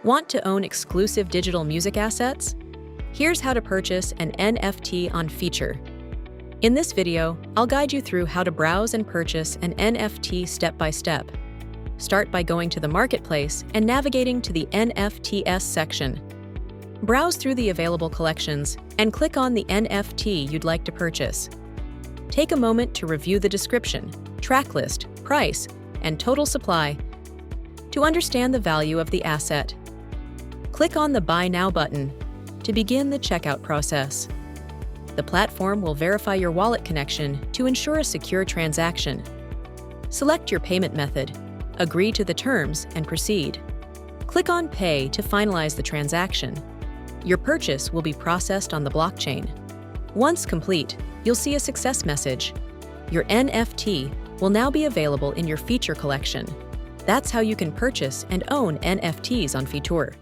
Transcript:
Want to own exclusive digital music assets? Here's how to purchase an NFT on Feeturre. In this video, I'll guide you through how to browse and purchase an NFT step by step. Start by going to the marketplace and navigating to the NFTs section. Browse through the available collections and click on the NFT you'd like to purchase. Take a moment to review the description, track list, price, and total supply to understand the value of the asset. Click on the Buy Now button to begin the checkout process. The platform will verify your wallet connection to ensure a secure transaction. Select your payment method, agree to the terms, and proceed. Click on Pay to finalize the transaction. Your purchase will be processed on the blockchain. Once complete, you'll see a success message. Your NFT will now be available in your Feeturre collection. That's how you can purchase and own NFTs on Feeturre.